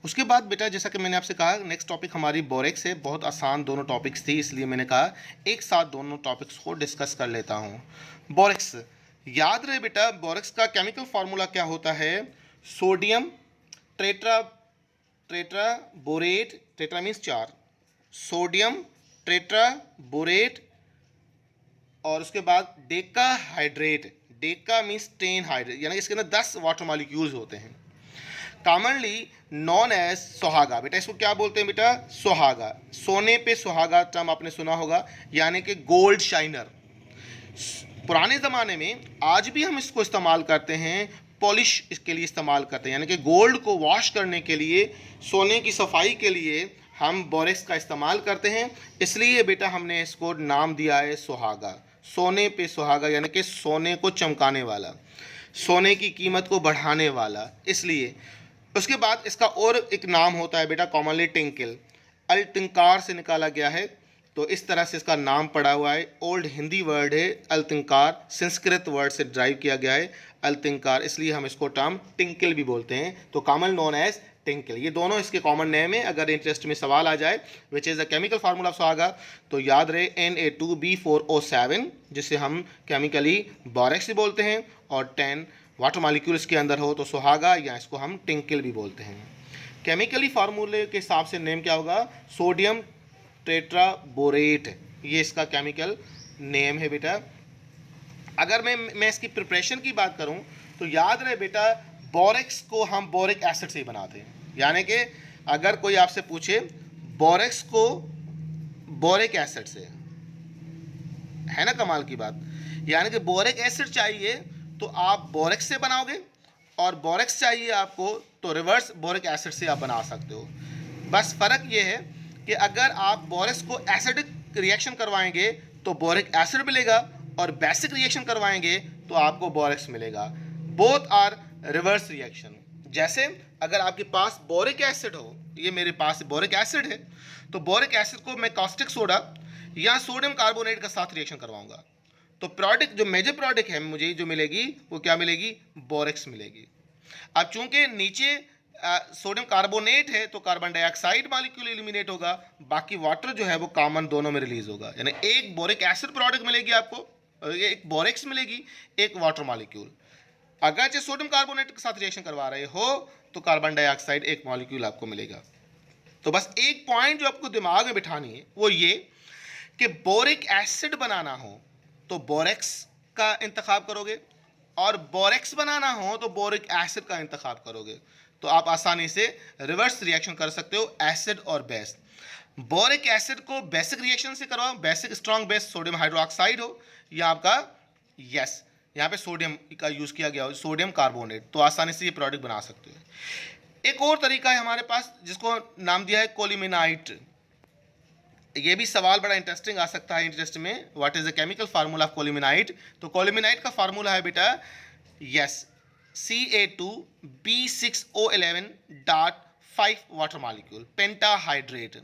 उसके बाद बेटा जैसा कि मैंने आपसे कहा नेक्स्ट टॉपिक हमारी बोरेक्स है। बहुत आसान दोनों टॉपिक्स थी, इसलिए मैंने कहा एक साथ दोनों टॉपिक्स को डिस्कस कर लेता हूँ। बोरेक्स, याद रहे बेटा बोरेक्स का केमिकल फार्मूला क्या होता है? Sodium tetra tetra borate, tetra means 4, sodium tetra borate और उसके बाद Deka hydrate, Deka means 10 hydrate, यानी इसके अंदर 10 वाटर मॉलिक्यूल्स होते हैं। कॉमनली नॉन एज सुहागा, बेटा इसको क्या बोलते हैं बेटा? सुहागा। सोने पे सुहागा टर्म आपने सुना होगा, यानी कि गोल्ड शाइनर। पुराने ज़माने में, आज भी हम इसको इस्तेमाल करते हैं, पॉलिश इसके लिए इस्तेमाल करते हैं, यानी कि गोल्ड को वॉश करने के लिए, सोने की सफाई के लिए हम बोरेक्स का इस्तेमाल करते हैं। इसलिए बेटा हमने इसको नाम दिया है सुहागा। सोने पे सुहागा यानी कि सोने को चमकाने वाला, सोने की कीमत को बढ़ाने वाला, इसलिए। उसके बाद इसका और एक नाम होता है बेटा कॉमनली टिंकल, अलटिंकार से निकाला गया है, तो इस तरह से इसका नाम पड़ा हुआ है। ओल्ड हिंदी वर्ड है अलतिंकार, संस्कृत वर्ड से ड्राइव किया गया है अलतिंकार, इसलिए हम इसको टर्म टिंकल भी बोलते हैं। तो कॉमन नोन एज टिंकल, ये दोनों इसके कॉमन नेम है। अगर इंटरेस्ट में सवाल आ जाए which is the chemical formula of सुहागा, तो याद रहे Na2B4O7, जिसे हम केमिकली बोरेक्स भी बोलते हैं, और 10 वाटर मॉलिक्यूल्स के अंदर हो तो सुहागा, या इसको हम टिंकल भी बोलते हैं। केमिकली फार्मूले के हिसाब से नेम क्या होगा? सोडियम टेट्राबोरेट, ये इसका केमिकल नेम है बेटा। अगर मैं इसकी प्रिपरेशन की बात करूं तो याद रहे बेटा बोरेक्स को हम बोरिक एसिड से ही बनाते हैं, यानी कि अगर कोई आपसे पूछे बोरेक्स को बोरिक एसिड से, है ना कमाल की बात, यानी कि बोरिक एसिड चाहिए तो आप बोरेक्स से बनाओगे, और बोरेक्स चाहिए आपको तो रिवर्स बोरिक एसिड से आप बना सकते हो। बस फ़र्क ये है कि अगर आप बोरेक्स को एसिडिक रिएक्शन करवाएंगे तो बोरिक एसिड मिलेगा, और बेसिक रिएक्शन करवाएंगे तो आपको बोरेक्स मिलेगा। Both are reverse reaction. जैसे अगर आपके पास बोरिक एसिड हो, ये मेरे पास बोरिक एसिड है, तो बोरिक एसिड को मैं कास्टिक सोडा या सोडियम कार्बोनेट के साथ रिएक्शन करवाऊंगा, तो प्रोडक्ट जो मेजर प्रोडक्ट है मुझे जो मिलेगी वो क्या मिलेगी? बोरेक्स मिलेगी। अब चूंकि नीचे सोडियम कार्बोनेट है तो कार्बन डाइऑक्साइड मॉलिक्यूल एलिमिनेट होगा, बाकी वाटर जो है वो कॉमन दोनों में रिलीज होगा, यानी एक बोरिक एसिड प्रोडक्ट मिलेगी आपको, एक बोरेक्स मिलेगी, एक वाटर मॉलिक्यूल। अगर जो सोडियम कार्बोनेट के साथ रिएक्शन करवा रहे हो तो कार्बन डाइऑक्साइड एक मॉलिक्यूल आपको मिलेगा। तो बस एक पॉइंट जो आपको दिमाग में बिठानी है वो ये कि बोरिक एसिड बनाना हो तो बोरेक्स का इंतखाब करोगे, और बोरेक्स बनाना हो तो बोरिक एसिड का इंतखाब करोगे, तो आप आसानी से रिवर्स रिएक्शन कर सकते हो एसिड और बेस। बोरिक एसिड को बेसिक रिएक्शन से करवाओ, basic strong base sodium hydroxide हो, या आपका यस यहाँ पे सोडियम का यूज़ किया गया हो, सोडियम कार्बोनेट, तो आसानी से ये प्रोडक्ट बना सकते हो। एक और तरीका है हमारे पास जिसको नाम दिया है कोलिमिनाइट। ये भी सवाल बड़ा इंटरेस्टिंग आ सकता है इंटरेस्ट में, what is the chemical formula of colemanite? तो कोलिमिनाइट का फार्मूला है बेटा yes Ca2B6O11.5 water molecule pentahydrate.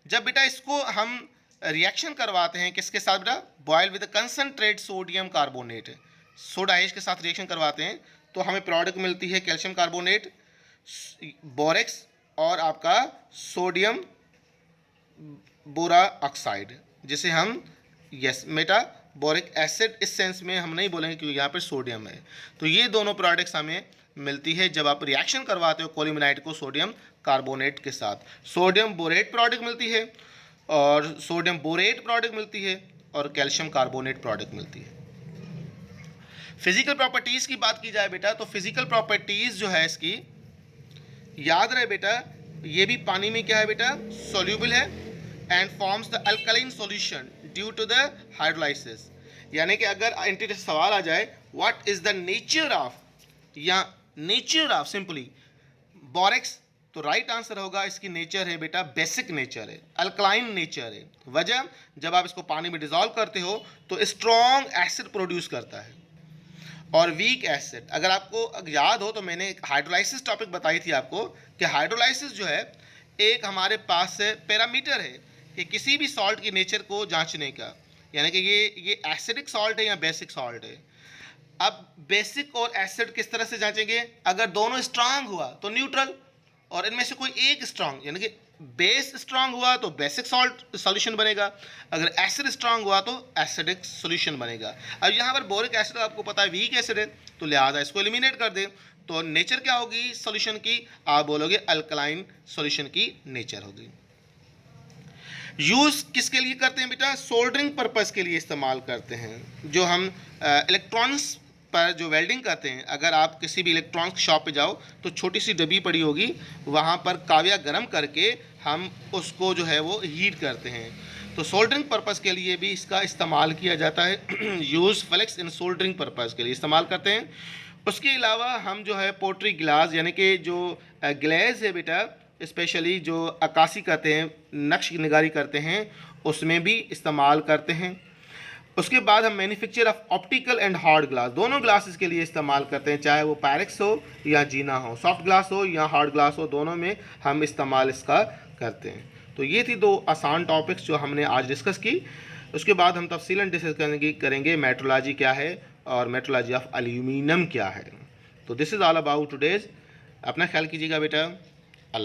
जब बेटा इसको हम रिएक्शन करवाते हैं किसके साथ बेटा? Boil with concentrate sodium carbonate, soda ash के साथ रिएक्शन करवाते हैं तो हमें प्रोडक्ट मिलती है कैल्शियम कार्बोनेट, बोरेक्स और आपका सोडियम बोरा ऑक्साइड, जिसे हम यस मेटा बोरिक एसिड इस सेंस में हम नहीं बोलेंगे क्योंकि यहाँ पर सोडियम है। तो ये दोनों प्रोडक्ट्स हमें मिलती है जब आप रिएक्शन करवाते हो कोलिमिनाइट को सोडियम कार्बोनेट के साथ। सोडियम बोरेट प्रोडक्ट मिलती है, और सोडियम बोरेट प्रोडक्ट मिलती है, और कैल्शियम कार्बोनेट प्रोडक्ट मिलती है। फिजिकल प्रॉपर्टीज़ की बात की जाए बेटा तो फिजिकल प्रॉपर्टीज़ जो है इसकी, याद रहे बेटा ये भी पानी में क्या है बेटा? सोल्यूबल है and forms the alkaline solution due to the hydrolysis. यानी कि अगर इंटरेस्ट सवाल आ जाए what is the nature of, या नेचर ऑफ सिंपली बोरेक्स, तो राइट आंसर होगा इसकी नेचर है बेटा बेसिक नेचर है, अल्कलाइन नेचर है। वजह जब आप इसको पानी में डिजोल्व करते हो तो स्ट्रॉन्ग एसिड प्रोड्यूस करता है और वीक एसिड। अगर आपको याद हो तो मैंने एक हाइड्रोलाइसिस टॉपिक बताई थी आपको कि हाइड्रोलाइसिस जो है एक हमारे पास पैरामीटर है कि किसी भी सॉल्ट की नेचर को जांचने का, यानी कि ये एसिडिक सॉल्ट है या बेसिक सॉल्ट है। अब बेसिक और एसिड किस तरह से जांचेंगे? अगर दोनों स्ट्रांग हुआ तो न्यूट्रल, और इनमें से कोई एक स्ट्रांग, यानी कि बेस स्ट्रांग हुआ तो बेसिक सॉल्ट सॉल्यूशन बनेगा, अगर एसिड स्ट्रांग हुआ तो एसिडिक सॉल्यूशन बनेगा। अब यहाँ पर बोरिक एसिड आपको पता है वीक एसिड है, तो लिहाजा इसको एलिमिनेट कर दें, तो नेचर क्या होगी सॉल्यूशन की, आप बोलोगे अल्कलाइन सॉल्यूशन की नेचर होगी। यूज़ किसके लिए करते हैं बेटा, सोल्डरिंग पर्पस के लिए इस्तेमाल करते हैं। जो हम इलेक्ट्रॉनिक्स पर जो वेल्डिंग करते हैं, अगर आप किसी भी इलेक्ट्रॉनिक्स शॉप पे जाओ तो छोटी सी डब्बी पड़ी होगी, वहाँ पर काव्या गर्म करके हम उसको जो है वो हीट करते हैं, तो सोल्डरिंग पर्पस के लिए भी इसका इस्तेमाल किया जाता है। यूज़ फ्लेक्स इन सोल्डरिंग पर्पस के लिए इस्तेमाल करते हैं। उसके अलावा हम जो है पोट्री गिलास, यानी कि जो ग्लेज है बेटा, स्पेशली जो अक्कासी करते हैं, नक्श निगारी करते हैं, उसमें भी इस्तेमाल करते हैं। उसके बाद हम manufacture of optical and hard glass, दोनों ग्लासेस के लिए इस्तेमाल करते हैं, चाहे वो पैरिक्स हो या जीना हो, सॉफ्ट ग्लास हो या हार्ड ग्लास हो, दोनों में हम इस्तेमाल इसका करते हैं। तो ये थी दो आसान टॉपिक्स जो हमने आज डिस्कस की। उसके बाद हम तफसीलन डिस्कस करेंगे मेट्रोलॉजी क्या है और मेट्रोलॉजी ऑफ एल्यूमिनियम क्या है। तो this is all about today's. अपना ख्याल कीजिएगा बेटा।